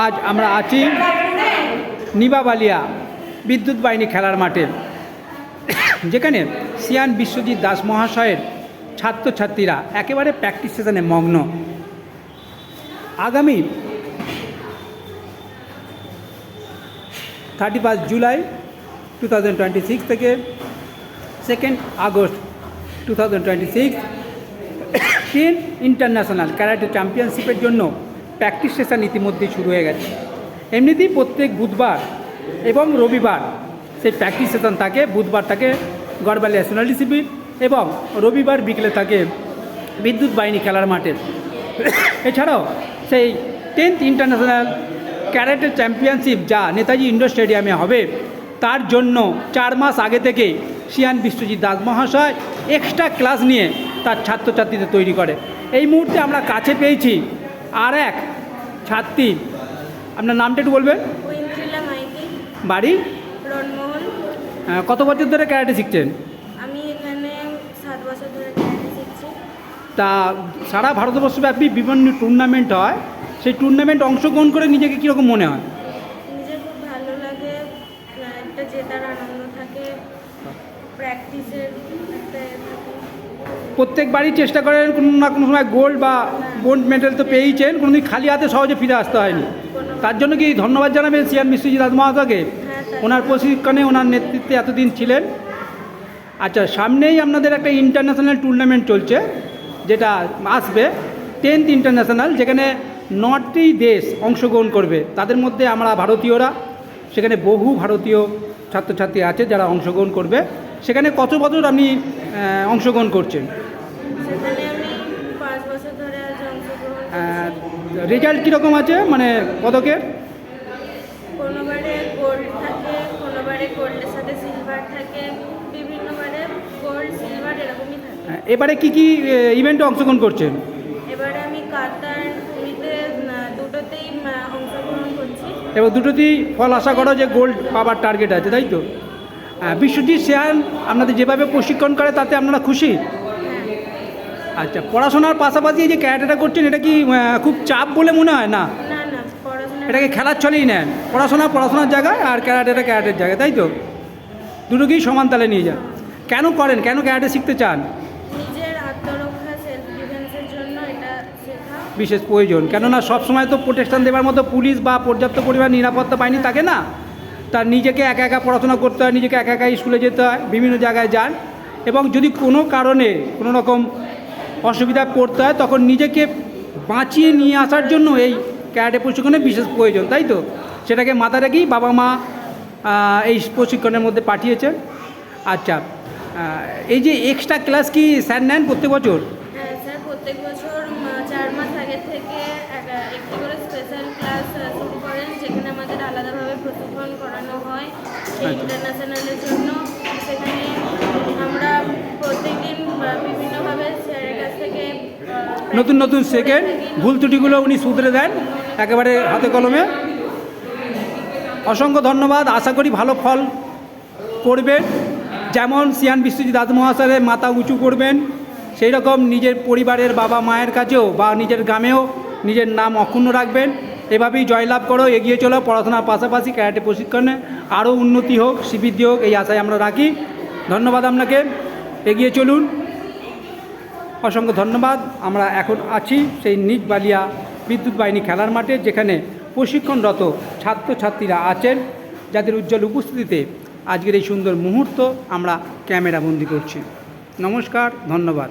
আজ আমরা আছি নিবাবালিয়া বিদ্যুৎ বাহিনী খেলার মাঠে, যেখানে সিয়ান বিশ্বজিৎ দাস মহাশয়ের ছাত্রছাত্রীরা একেবারে প্র্যাকটিস সেশনে মগ্ন। আগামী 31 জুলাই 2026 থেকে 2 আগস্ট 2026 10 ইন্টারন্যাশনাল ক্যারাটে চ্যাম্পিয়নশিপের জন্য প্র্যাকটিস সেশন ইতিমধ্যেই শুরু হয়ে গেছে। এমনিতেই প্রত্যেক বুধবার এবং রবিবার সেই প্র্যাকটিস সেশন থাকে। বুধবার থাকে গড়বালিয়া সোনালী শিবির এবং রবিবার বিকেলে থাকে বিদ্যুৎ বাহিনী খেলার মাঠে। এছাড়াও সেই 10th ইন্টারন্যাশনাল ক্যারাটে চ্যাম্পিয়নশিপ যা নেতাজি ইন্ডোর স্টেডিয়ামে হবে, তার জন্য 4 মাস আগে থেকে সিয়ান বিশ্বজিৎ দাস মহাশয় এক্সট্রা ক্লাস নিয়ে তার ছাত্রছাত্রীদের তৈরি করে। এই মুহূর্তে আমরা কাছে পেয়েছি আর এক ছাত্রী। আপনার নামটা একটু বলবেন? বাড়ি? কত বছর ধরে ক্যারাটে শিখছেন? আমি এখানে 7 বছর ধরে ক্যারাটে শিখছি। তা সারা ভারতবর্ষব্যাপী বিভিন্ন টুর্নামেন্ট হয়, সেই টুর্নামেন্ট অংশগ্রহণ করে নিজেকে কীরকম মনে হয়? নিজে খুব ভালো লাগে, একটা জেতার আনন্দ থাকে, প্র্যাকটিসের একটা থাকে। প্রত্যেকবারই চেষ্টা করেন কোনো না কোনো সময় গোল্ড বা ব্রোঞ্জ মেডেল তো পেয়েছেন, কোনোদিন খালি হাতে সহজে ফিরে আসতে হয়নি। তার জন্য কি ধন্যবাদ জানাবেন সিয়ান বিশ্বজিৎ দাস মহাশয়কে? ওনার প্রশিক্ষণে, ওনার নেতৃত্বে এতদিন ছিলেন। আচ্ছা, সামনেই আপনাদের একটা ইন্টারন্যাশনাল টুর্নামেন্ট চলছে, যেটা আসবে 10th ইন্টারন্যাশনাল, যেখানে 9টি দেশ অংশগ্রহণ করবে। তাদের মধ্যে আমরা ভারতীয়রা, সেখানে বহু ভারতীয় ছাত্রছাত্রী আছে যারা অংশগ্রহণ করবে। সেখানে কত বছর আপনি অংশগ্রহণ করছেন? সেখানে আমি 5 বছর ধরে আজ অংশগ্রহণ করছি। রেজাল্ট কীরকম আছে, মানে পদকের? কোনোবারে গোল্ড থাকে, কোনোবারে গোল্ডের সাথে সিলভার থাকে, বিভিন্নবারে গোল্ড সিলভার এরকমই থাকে। এবারে কি কি ইভেন্টে অংশগ্রহণ করছেন? এবারে আমি কাতার ভূমিতে দুটোতেই অংশগ্রহণ করছি। এবার দুটোতেই ফল আশা করো যে গোল্ড পাবার টার্গেট আছে, তাই তো? বিশ্বজিৎ সিয়ান আপনাদের যেভাবে প্রশিক্ষণ করে তাতে আপনারা খুশি? আচ্ছা, পড়াশোনার পাশাপাশি এই যে ক্যারাটেটা করছেন, এটা কি খুব চাপ বলে মনে হয়? না, না না, পড়াশোনা এটাকে খেলার ছলেই নেন। পড়াশোনার জায়গায় আর ক্যারাটেটা ক্যারাটের জায়গায়, তাই তো? দুটোকেই সমান তালে নিয়ে যান। কেন করেন, কেন ক্যারাটে শিখতে চান? নিজের আত্মরক্ষা, সেলফ ডিফেন্সের জন্য এটা শেখা বিশেষ প্রয়োজন, কেননা সবসময় তো প্রোটেকশন দেওয়ার মতো পুলিশ বা পর্যাপ্ত পরিমাণ নিরাপত্তা বাহিনী থাকে না। তার নিজেকে একা একা পড়াশোনা করতে হয়, নিজেকে একা একা স্কুলে যেতে হয়, বিভিন্ন জায়গায় যান, এবং যদি কোনো কারণে কোনো রকম অসুবিধা পড়তে হয় তখন নিজেকে বাঁচিয়ে নিয়ে আসার জন্য এই ক্যারাটে প্রশিক্ষণের বিশেষ প্রয়োজন, তাই তো? সেটাকে মাথা রেখেই বাবা মা এই প্রশিক্ষণের মধ্যে পাঠিয়েছেন। আচ্ছা, এই যে এক্সট্রা ক্লাস কি স্যার নেন প্রত্যেক বছর? হ্যাঁ স্যার, প্রত্যেক বছর 4 মাস আগে থেকে একটি করে স্পেশাল ক্লাস শুরু করেন, যেখানে আমাদের আলাদাভাবে প্রশিক্ষণ করানো হয় এই ইন্টারন্যাশনালের জন্য। সেখানে আমরা প্রত্যেকদিন বিভিন্নভাবে স্যারের কাছ থেকে নতুন নতুন সেকেন্ড ভুল ত্রুটিগুলো উনি শুধরে দেন একেবারে হাতে কলমে। অসংখ্য ধন্যবাদ। আশা করি ভালো ফল করবেন। যেমন সিয়ান বিশ্বজিৎ দাস মহাশয়ের মাথা উঁচু করবেন, সেই রকম নিজের পরিবারের বাবা মায়ের কাছেও বা নিজের গ্রামেও নিজের নাম অক্ষুণ্ণ রাখবেন। এভাবেই জয়লাভ করো, এগিয়ে চলো। পড়াশোনার পাশাপাশি ক্যারাটে প্রশিক্ষণে আরও উন্নতি হোক, শ্রীবৃদ্ধি হোক, এই আশায় আমরা রাখি। ধন্যবাদ আপনাকে, এগিয়ে চলুন। অসংখ্য ধন্যবাদ। আমরা এখন আছি সেই নিবাবালিয়া বিদ্যুৎ বাহিনী খেলার মাঠে, যেখানে প্রশিক্ষণরত ছাত্রছাত্রীরা আছেন, যাদের উজ্জ্বল উপস্থিতিতে আজকের এই সুন্দর মুহূর্ত আমরা ক্যামেরা বন্দি করছি। নমস্কার, ধন্যবাদ।